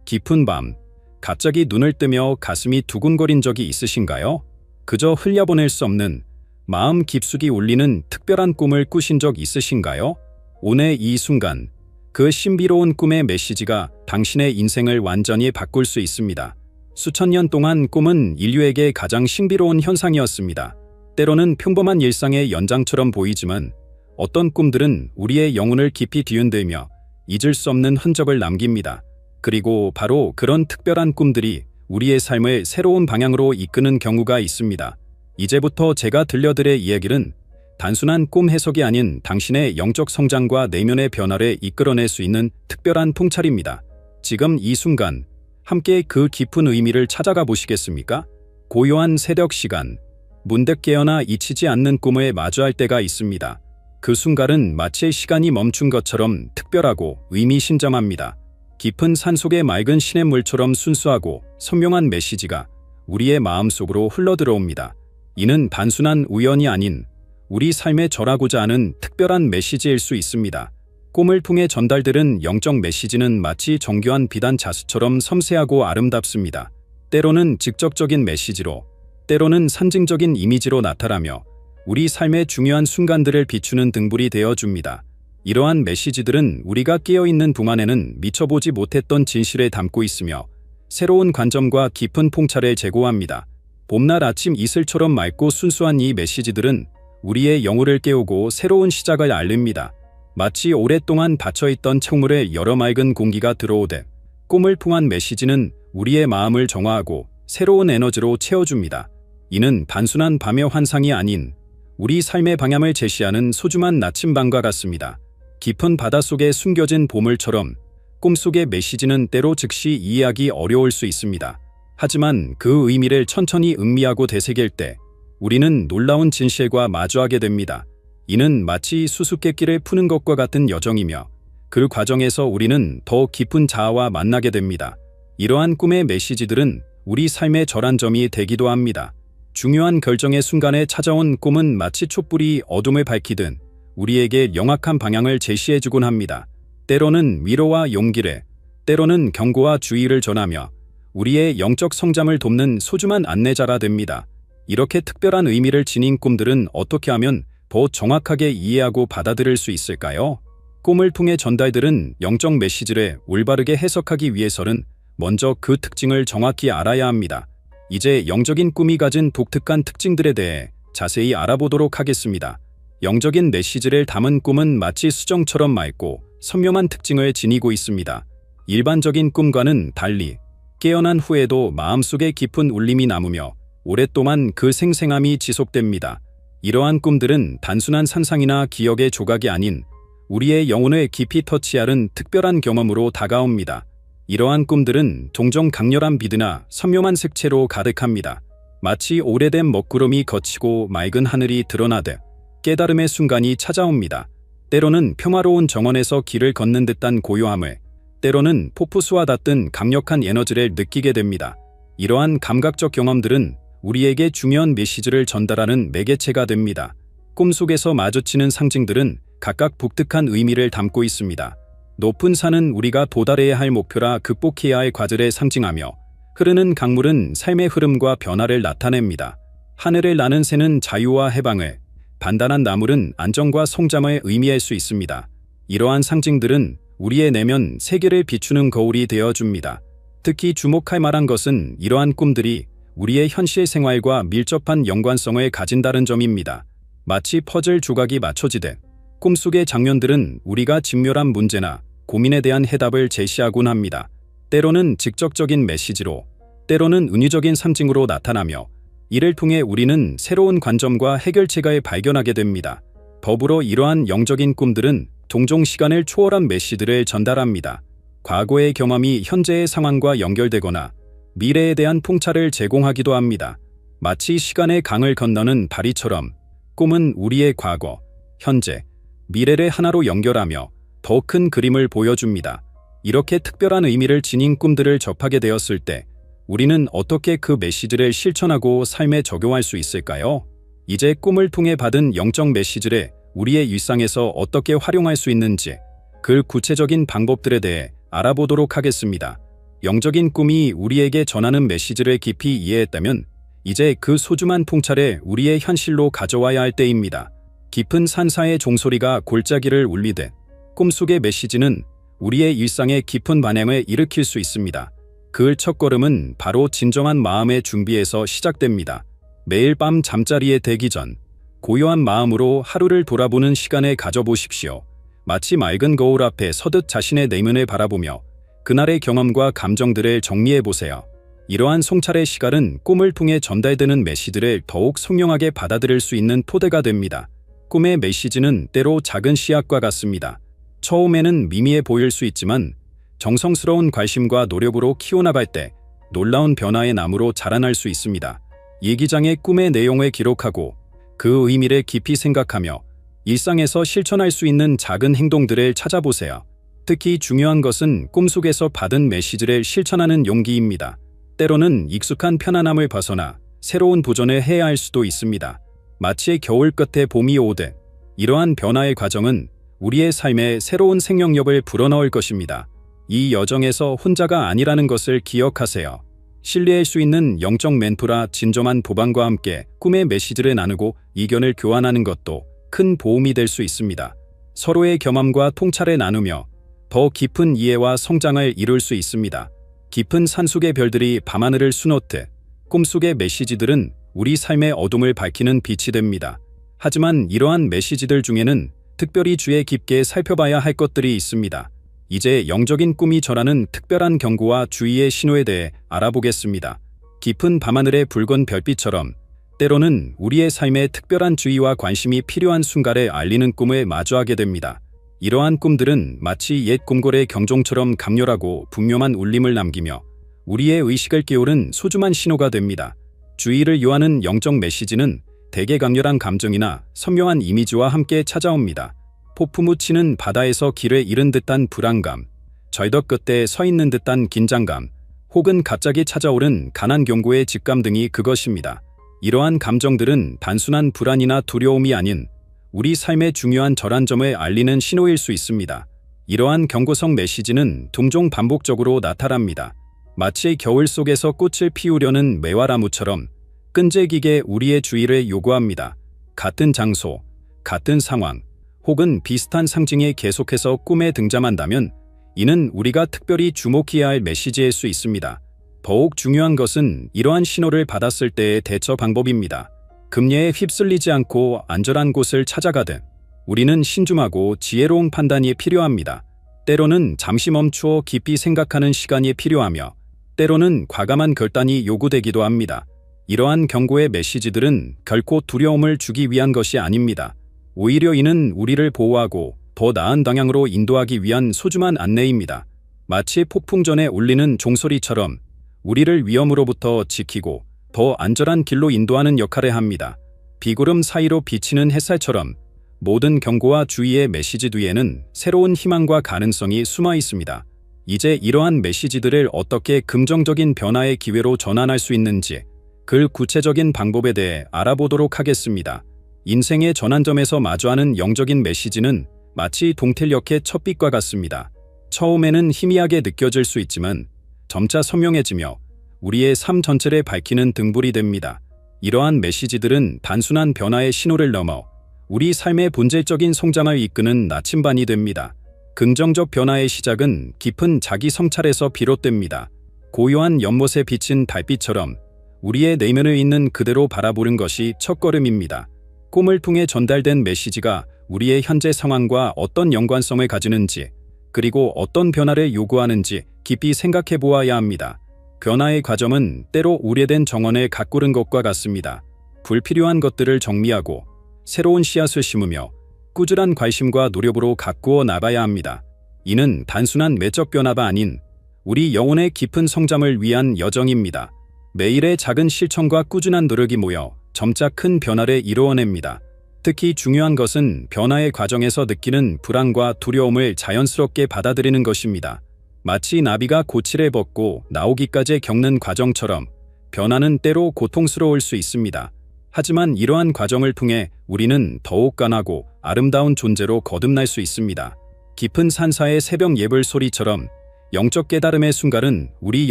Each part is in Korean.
깊은 밤, 갑자기 눈을 뜨며 가슴이 두근거린 적이 있으신가요? 그저 흘려보낼 수 없는 마음 깊숙이 울리는 특별한 꿈을 꾸신 적 있으신가요? 오늘 이 순간, 그 신비로운 꿈의 메시지가 당신의 인생을 완전히 바꿀 수 있습니다. 수천 년 동안 꿈은 인류에게 가장 신비로운 현상이었습니다. 때로는 평범한 일상의 연장처럼 보이지만 어떤 꿈들은 우리의 영혼을 깊이 뒤흔들며 잊을 수 없는 흔적을 남깁니다. 그리고 바로 그런 특별한 꿈들이 우리의 삶을 새로운 방향으로 이끄는 경우가 있습니다. 이제부터 제가 들려드릴 이야기는 단순한 꿈 해석이 아닌 당신의 영적 성장과 내면의 변화를 이끌어낼 수 있는 특별한 통찰입니다. 지금 이 순간 함께 그 깊은 의미를 찾아가 보시겠습니까? 고요한 새벽 시간, 문득 깨어나 잊히지 않는 꿈을 마주할 때가 있습니다. 그 순간은 마치 시간이 멈춘 것처럼 특별하고 의미심장합니다. 깊은 산속의 맑은 시냇물처럼 순수하고 선명한 메시지가 우리의 마음속으로 흘러들어옵니다. 이는 단순한 우연이 아닌 우리 삶에 전하고자 하는 특별한 메시지일 수 있습니다. 꿈을 통해 전달되는 영적 메시지는 마치 정교한 비단 자수처럼 섬세하고 아름답습니다. 때로는 직접적인 메시지로, 때로는 상징적인 이미지로 나타나며 우리 삶의 중요한 순간들을 비추는 등불이 되어줍니다. 이러한 메시지들은 우리가 깨어있는 동안에는 미쳐보지 못했던 진실을 담고 있으며 새로운 관점과 깊은 통찰을 제공합니다. 봄날 아침 이슬처럼 맑고 순수한 이 메시지들은 우리의 영혼을 깨우고 새로운 시작을 알립니다. 마치 오랫동안 닫혀있던 창문에 여러 맑은 공기가 들어오듯 꿈을 통한 메시지는 우리의 마음을 정화하고 새로운 에너지로 채워줍니다. 이는 단순한 밤의 환상이 아닌 우리 삶의 방향을 제시하는 소중한 나침반과 같습니다. 깊은 바닷속에 숨겨진 보물처럼 꿈속의 메시지는 때로 즉시 이해하기 어려울 수 있습니다. 하지만 그 의미를 천천히 음미하고 되새길 때 우리는 놀라운 진실과 마주하게 됩니다. 이는 마치 수수께끼를 푸는 것과 같은 여정이며 그 과정에서 우리는 더 깊은 자아와 만나게 됩니다. 이러한 꿈의 메시지들은 우리 삶의 전환점이 되기도 합니다. 중요한 결정의 순간에 찾아온 꿈은 마치 촛불이 어둠을 밝히듯 우리에게 명확한 방향을 제시해주곤 합니다. 때로는 위로와 용기를, 때로는 경고와 주의를 전하며 우리의 영적 성장을 돕는 소중한 안내자라 됩니다. 이렇게 특별한 의미를 지닌 꿈들은 어떻게 하면 더 정확하게 이해하고 받아들일 수 있을까요? 꿈을 통해 전달들은 영적 메시지를 올바르게 해석하기 위해서는 먼저 그 특징을 정확히 알아야 합니다. 이제 영적인 꿈이 가진 독특한 특징들에 대해 자세히 알아보도록 하겠습니다. 영적인 메시지를 담은 꿈은 마치 수정처럼 맑고 선명한 특징을 지니고 있습니다. 일반적인 꿈과는 달리 깨어난 후에도 마음속에 깊은 울림이 남으며 오랫동안 그 생생함이 지속됩니다. 이러한 꿈들은 단순한 상상이나 기억의 조각이 아닌 우리의 영혼을 깊이 터치하는 특별한 경험으로 다가옵니다. 이러한 꿈들은 종종 강렬한 빛이나 선명한 색채로 가득합니다. 마치 오래된 먹구름이 걷히고 맑은 하늘이 드러나듯 깨달음의 순간이 찾아옵니다. 때로는 평화로운 정원에서 길을 걷는 듯한 고요함을, 때로는 폭포수와 닿든 강력한 에너지를 느끼게 됩니다. 이러한 감각적 경험들은 우리에게 중요한 메시지를 전달하는 매개체가 됩니다. 꿈속에서 마주치는 상징들은 각각 독특한 의미를 담고 있습니다. 높은 산은 우리가 도달해야 할 목표라 극복해야 할 과제를 상징하며 흐르는 강물은 삶의 흐름과 변화를 나타냅니다. 하늘을 나는 새는 자유와 해방을, 단단한 나물은 안정과 성장을 의미할 수 있습니다. 이러한 상징들은 우리의 내면 세계를 비추는 거울이 되어줍니다. 특히 주목할 만한 것은 이러한 꿈들이 우리의 현실 생활과 밀접한 연관성을 가진다는 점입니다. 마치 퍼즐 조각이 맞춰지듯 꿈속의 장면들은 우리가 직면한 문제나 고민에 대한 해답을 제시하곤 합니다. 때로는 직접적인 메시지로, 때로는 은유적인 상징으로 나타나며 이를 통해 우리는 새로운 관점과 해결책을 발견하게 됩니다. 더불어 이러한 영적인 꿈들은 종종 시간을 초월한 메시지를 전달합니다. 과거의 경험이 현재의 상황과 연결되거나 미래에 대한 통찰을 제공하기도 합니다. 마치 시간의 강을 건너는 다리처럼 꿈은 우리의 과거, 현재, 미래를 하나로 연결하며 더 큰 그림을 보여줍니다. 이렇게 특별한 의미를 지닌 꿈들을 접하게 되었을 때 우리는 어떻게 그 메시지를 실천하고 삶에 적용할 수 있을까요? 이제 꿈을 통해 받은 영적 메시지를 우리의 일상에서 어떻게 활용할 수 있는지 그 구체적인 방법들에 대해 알아보도록 하겠습니다. 영적인 꿈이 우리에게 전하는 메시지를 깊이 이해했다면 이제 그 소중한 통찰에 우리의 현실로 가져와야 할 때입니다. 깊은 산사의 종소리가 골짜기를 울리듯 꿈속의 메시지는 우리의 일상에 깊은 반향을 일으킬 수 있습니다. 그 첫걸음은 바로 진정한 마음의 준비에서 시작됩니다. 매일 밤 잠자리에 들기 전 고요한 마음으로 하루를 돌아보는 시간을 가져보십시오. 마치 맑은 거울 앞에 서듯 자신의 내면을 바라보며 그날의 경험과 감정들을 정리해보세요. 이러한 성찰의 시간은 꿈을 통해 전달되는 메시지를 더욱 선명하게 받아들일 수 있는 토대가 됩니다. 꿈의 메시지는 때로 작은 씨앗과 같습니다. 처음에는 미미해 보일 수 있지만 정성스러운 관심과 노력으로 키워나갈 때 놀라운 변화의 나무로 자라날 수 있습니다. 일기장의 꿈의 내용을 기록하고 그 의미를 깊이 생각하며 일상에서 실천할 수 있는 작은 행동들을 찾아보세요. 특히 중요한 것은 꿈속에서 받은 메시지를 실천하는 용기입니다. 때로는 익숙한 편안함을 벗어나 새로운 도전을 해야 할 수도 있습니다. 마치 겨울 끝에 봄이 오듯 이러한 변화의 과정은 우리의 삶에 새로운 생명력을 불어넣을 것입니다. 이 여정에서 혼자가 아니라는 것을 기억하세요. 신뢰할 수 있는 영적 멘토라 진정한 보방과 함께 꿈의 메시지를 나누고 의견을 교환하는 것도 큰 도움이 될 수 있습니다. 서로의 경험과 통찰을 나누며 더 깊은 이해와 성장을 이룰 수 있습니다. 깊은 산속의 별들이 밤하늘을 수놓듯 꿈속의 메시지들은 우리 삶의 어둠을 밝히는 빛이 됩니다. 하지만 이러한 메시지들 중에는 특별히 주의 깊게 살펴봐야 할 것들이 있습니다. 이제 영적인 꿈이 전하는 특별한 경고와 주의의 신호에 대해 알아보겠습니다. 깊은 밤하늘의 붉은 별빛처럼 때로는 우리의 삶에 특별한 주의와 관심이 필요한 순간에 알리는 꿈을 마주하게 됩니다. 이러한 꿈들은 마치 옛 꿈고래 경종처럼 강렬하고 분명한 울림을 남기며 우리의 의식을 깨우는 소중한 신호가 됩니다. 주의를 요하는 영적 메시지는 대개 강렬한 감정이나 선명한 이미지와 함께 찾아옵니다. 폭풍우 치는 바다에서 길을 잃은 듯한 불안감, 절벽 끝에 서 있는 듯한 긴장감, 혹은 갑자기 찾아오는 가난 경고의 직감 등이 그것입니다. 이러한 감정들은 단순한 불안이나 두려움이 아닌 우리 삶의 중요한 전환점을 알리는 신호일 수 있습니다. 이러한 경고성 메시지는 종종 반복적으로 나타납니다. 마치 겨울 속에서 꽃을 피우려는 매화나무처럼 끈질기게 우리의 주의를 요구합니다. 같은 장소, 같은 상황, 혹은 비슷한 상징이 계속해서 꿈에 등장한다면 이는 우리가 특별히 주목해야 할 메시지일 수 있습니다. 더욱 중요한 것은 이러한 신호를 받았을 때의 대처 방법입니다. 금예에 휩쓸리지 않고 안전한 곳을 찾아가듯 우리는 신중하고 지혜로운 판단이 필요합니다. 때로는 잠시 멈추어 깊이 생각하는 시간이 필요하며 때로는 과감한 결단이 요구되기도 합니다. 이러한 경고의 메시지들은 결코 두려움을 주기 위한 것이 아닙니다. 오히려 이는 우리를 보호하고 더 나은 방향으로 인도하기 위한 소중한 안내입니다. 마치 폭풍 전에 울리는 종소리처럼 우리를 위험으로부터 지키고 더 안전한 길로 인도하는 역할을 합니다. 비구름 사이로 비치는 햇살처럼 모든 경고와 주의의 메시지 뒤에는 새로운 희망과 가능성이 숨어 있습니다. 이제 이러한 메시지들을 어떻게 긍정적인 변화의 기회로 전환할 수 있는지 그 구체적인 방법에 대해 알아보도록 하겠습니다. 인생의 전환점에서 마주하는 영적인 메시지는 마치 동틀역의 첫빛과 같습니다. 처음에는 희미하게 느껴질 수 있지만 점차 선명해지며 우리의 삶 전체를 밝히는 등불이 됩니다. 이러한 메시지들은 단순한 변화의 신호를 넘어 우리 삶의 본질적인 성장을 이끄는 나침반이 됩니다. 긍정적 변화의 시작은 깊은 자기 성찰에서 비롯됩니다. 고요한 연못에 비친 달빛처럼 우리의 내면을 있는 그대로 바라보는 것이 첫걸음입니다. 꿈을 통해 전달된 메시지가 우리의 현재 상황과 어떤 연관성을 가지는지 그리고 어떤 변화를 요구하는지 깊이 생각해 보아야 합니다. 변화의 과정은 때로 오래된 정원을 가꾸는 것과 같습니다. 불필요한 것들을 정리하고 새로운 씨앗을 심으며 꾸준한 관심과 노력으로 가꾸어 나가야 합니다. 이는 단순한 외적 변화가 아닌 우리 영혼의 깊은 성장을 위한 여정입니다. 매일의 작은 실천과 꾸준한 노력이 모여 점차 큰 변화를 이루어냅니다. 특히 중요한 것은 변화의 과정에서 느끼는 불안과 두려움을 자연스럽게 받아들이는 것입니다. 마치 나비가 고치를 벗고 나오기까지 겪는 과정처럼 변화는 때로 고통스러울 수 있습니다. 하지만 이러한 과정을 통해 우리는 더욱 강하고 아름다운 존재로 거듭날 수 있습니다. 깊은 산사의 새벽 예불 소리처럼 영적 깨달음의 순간은 우리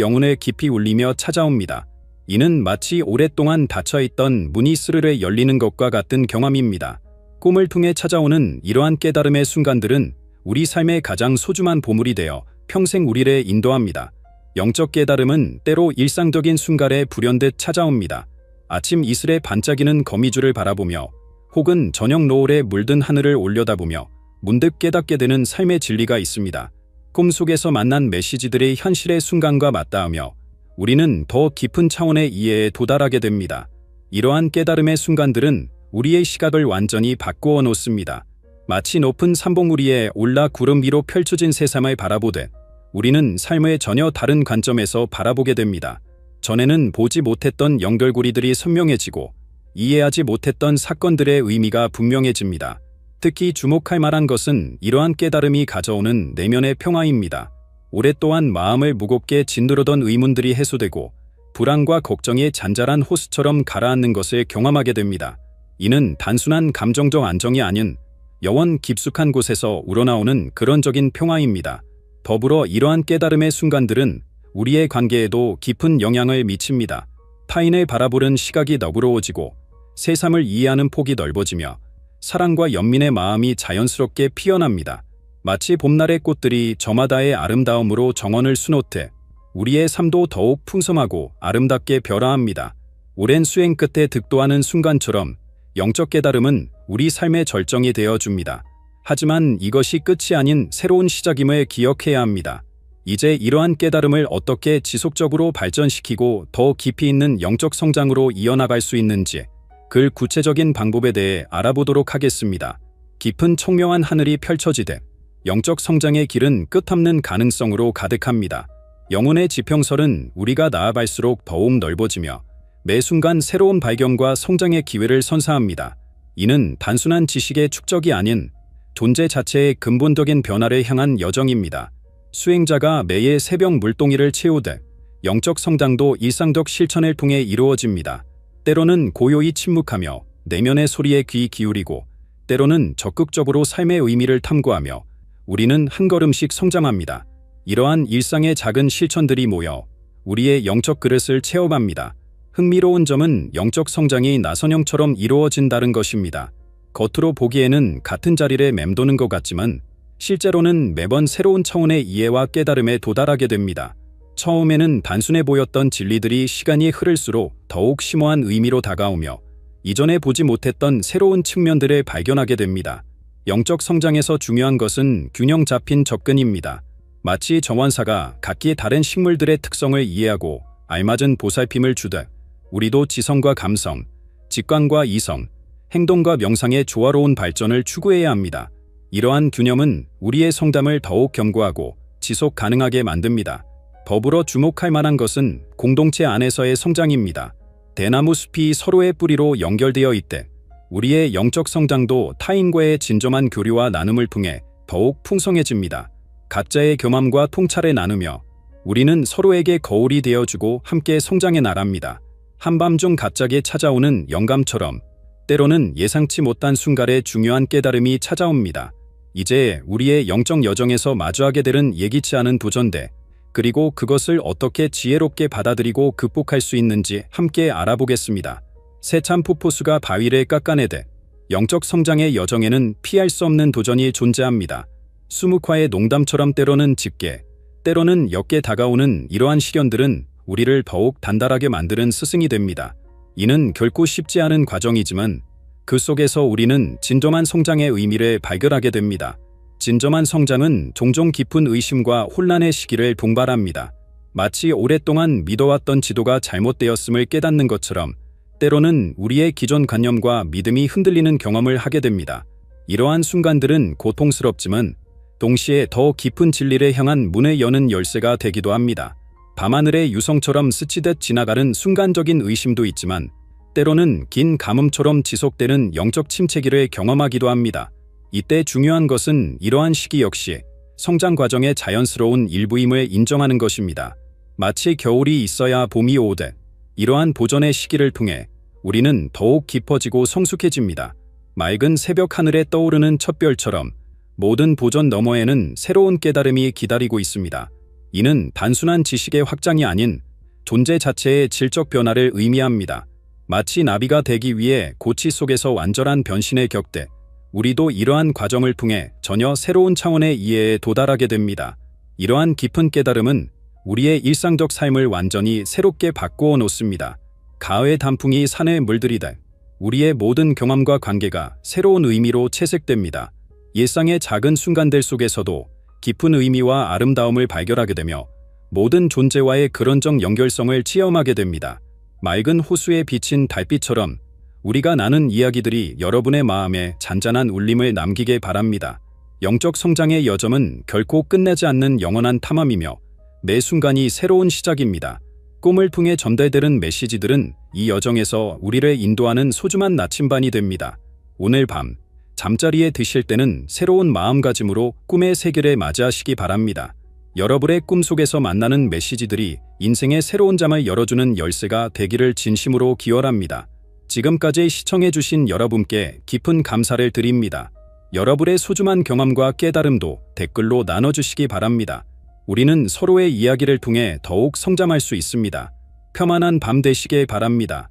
영혼에 깊이 울리며 찾아옵니다. 이는 마치 오랫동안 닫혀있던 문이 스르르 열리는 것과 같은 경험입니다. 꿈을 통해 찾아오는 이러한 깨달음의 순간들은 우리 삶의 가장 소중한 보물이 되어 평생 우리를 인도합니다. 영적 깨달음은 때로 일상적인 순간에 불현듯 찾아옵니다. 아침 이슬에 반짝이는 거미줄을 바라보며 혹은 저녁 노을에 물든 하늘을 올려다보며 문득 깨닫게 되는 삶의 진리가 있습니다. 꿈속에서 만난 메시지들이 현실의 순간과 맞닿으며 우리는 더 깊은 차원의 이해에 도달하게 됩니다. 이러한 깨달음의 순간들은 우리의 시각을 완전히 바꾸어 놓습니다. 마치 높은 산봉우리 위에 올라 구름 위로 펼쳐진 세상을 바라보듯 우리는 삶을 전혀 다른 관점에서 바라보게 됩니다. 전에는 보지 못했던 연결고리들이 선명해지고 이해하지 못했던 사건들의 의미가 분명해집니다. 특히 주목할 만한 것은 이러한 깨달음이 가져오는 내면의 평화입니다. 오랫동안 마음을 무겁게 짓누르던 의문들이 해소되고 불안과 걱정이 잔잔한 호수처럼 가라앉는 것을 경험하게 됩니다. 이는 단순한 감정적 안정이 아닌 영혼 깊숙한 곳에서 우러나오는 근원적인 평화입니다. 더불어 이러한 깨달음의 순간들은 우리의 관계에도 깊은 영향을 미칩니다. 타인을 바라보는 시각이 너그러워지고 세상을 이해하는 폭이 넓어지며 사랑과 연민의 마음이 자연스럽게 피어납니다. 마치 봄날의 꽃들이 저마다의 아름다움으로 정원을 수놓듯 우리의 삶도 더욱 풍성하고 아름답게 변화합니다. 오랜 수행 끝에 득도하는 순간처럼 영적 깨달음은 우리 삶의 절정이 되어줍니다. 하지만 이것이 끝이 아닌 새로운 시작임을 기억해야 합니다. 이제 이러한 깨달음을 어떻게 지속적으로 발전시키고 더 깊이 있는 영적 성장으로 이어나갈 수 있는지 그 구체적인 방법에 대해 알아보도록 하겠습니다. 깊은 청명한 하늘이 펼쳐지듯 영적 성장의 길은 끝없는 가능성으로 가득합니다. 영혼의 지평설은 우리가 나아갈수록 더욱 넓어지며 매 순간 새로운 발견과 성장의 기회를 선사합니다. 이는 단순한 지식의 축적이 아닌 존재 자체의 근본적인 변화를 향한 여정입니다. 수행자가 매일 새벽 물동이를 채우듯 영적 성장도 일상적 실천을 통해 이루어집니다. 때로는 고요히 침묵하며 내면의 소리에 귀 기울이고 때로는 적극적으로 삶의 의미를 탐구하며 우리는 한 걸음씩 성장합니다. 이러한 일상의 작은 실천들이 모여 우리의 영적 그릇을 채워갑니다. 흥미로운 점은 영적 성장이 나선형처럼 이루어진다는 것입니다. 겉으로 보기에는 같은 자리를 맴도는 것 같지만 실제로는 매번 새로운 차원의 이해와 깨달음에 도달하게 됩니다. 처음에는 단순해 보였던 진리들이 시간이 흐를수록 더욱 심오한 의미로 다가오며 이전에 보지 못했던 새로운 측면들을 발견하게 됩니다. 영적 성장에서 중요한 것은 균형 잡힌 접근입니다. 마치 정원사가 각기 다른 식물들의 특성을 이해하고 알맞은 보살핌을 주듯 우리도 지성과 감성, 직관과 이성, 행동과 명상의 조화로운 발전을 추구해야 합니다. 이러한 균형은 우리의 성담을 더욱 견고하고 지속 가능하게 만듭니다. 더불어 주목할 만한 것은 공동체 안에서의 성장입니다. 대나무 숲이 서로의 뿌리로 연결되어 있듯 우리의 영적 성장도 타인과의 진정한 교류와 나눔을 통해 더욱 풍성해집니다. 각자의 경험과 통찰을 나누며 우리는 서로에게 거울이 되어주고 함께 성장해 나갑니다. 한밤중 갑자기 찾아오는 영감처럼 때로는 예상치 못한 순간에 중요한 깨달음이 찾아옵니다. 이제 우리의 영적 여정에서 마주하게 되는 예기치 않은 도전대, 그리고 그것을 어떻게 지혜롭게 받아들이고 극복할 수 있는지 함께 알아보겠습니다. 세찬 푸포수가 바위를 깎아내듯 영적 성장의 여정에는 피할 수 없는 도전이 존재합니다. 수묵화의 농담처럼 때로는 짙게, 때로는 옅게 다가오는 이러한 시련들은 우리를 더욱 단단하게 만드는 스승이 됩니다. 이는 결코 쉽지 않은 과정이지만 그 속에서 우리는 진정한 성장의 의미를 발견하게 됩니다. 진정한 성장은 종종 깊은 의심과 혼란의 시기를 동반합니다. 마치 오랫동안 믿어왔던 지도가 잘못되었음을 깨닫는 것처럼 때로는 우리의 기존 관념과 믿음이 흔들리는 경험을 하게 됩니다. 이러한 순간들은 고통스럽지만 동시에 더 깊은 진리를 향한 문을 여는 열쇠가 되기도 합니다. 밤하늘의 유성처럼 스치듯 지나가는 순간적인 의심도 있지만 때로는 긴 가뭄처럼 지속되는 영적 침체기를 경험하기도 합니다. 이때 중요한 것은 이러한 시기 역시 성장 과정의 자연스러운 일부임을 인정하는 것입니다. 마치 겨울이 있어야 봄이 오듯 이러한 보전의 시기를 통해 우리는 더욱 깊어지고 성숙해집니다. 맑은 새벽 하늘에 떠오르는 첫 별처럼 모든 보전 너머에는 새로운 깨달음이 기다리고 있습니다. 이는 단순한 지식의 확장이 아닌 존재 자체의 질적 변화를 의미합니다. 마치 나비가 되기 위해 고치 속에서 완전한 변신에 겪되 우리도 이러한 과정을 통해 전혀 새로운 차원의 이해에 도달하게 됩니다. 이러한 깊은 깨달음은 우리의 일상적 삶을 완전히 새롭게 바꾸어 놓습니다. 가을의 단풍이 산에 물들이듯 우리의 모든 경험과 관계가 새로운 의미로 채색됩니다. 일상의 작은 순간들 속에서도 깊은 의미와 아름다움을 발견하게 되며 모든 존재와의 근원적 연결성을 체험하게 됩니다. 맑은 호수에 비친 달빛처럼 우리가 나눈 이야기들이 여러분의 마음에 잔잔한 울림을 남기게 바랍니다. 영적 성장의 여정은 결코 끝나지 않는 영원한 탐험이며 매 순간이 새로운 시작입니다. 꿈을 통해 전달되는 메시지들은 이 여정에서 우리를 인도하는 소중한 나침반이 됩니다. 오늘 밤 잠자리에 드실 때는 새로운 마음가짐으로 꿈의 세계를 맞이하시기 바랍니다. 여러분의 꿈속에서 만나는 메시지들이 인생의 새로운 장을 열어주는 열쇠가 되기를 진심으로 기원합니다. 지금까지 시청해주신 여러분께 깊은 감사를 드립니다. 여러분의 소중한 경험과 깨달음도 댓글로 나눠주시기 바랍니다. 우리는 서로의 이야기를 통해 더욱 성장할 수 있습니다. 평안한 밤 되시길 바랍니다.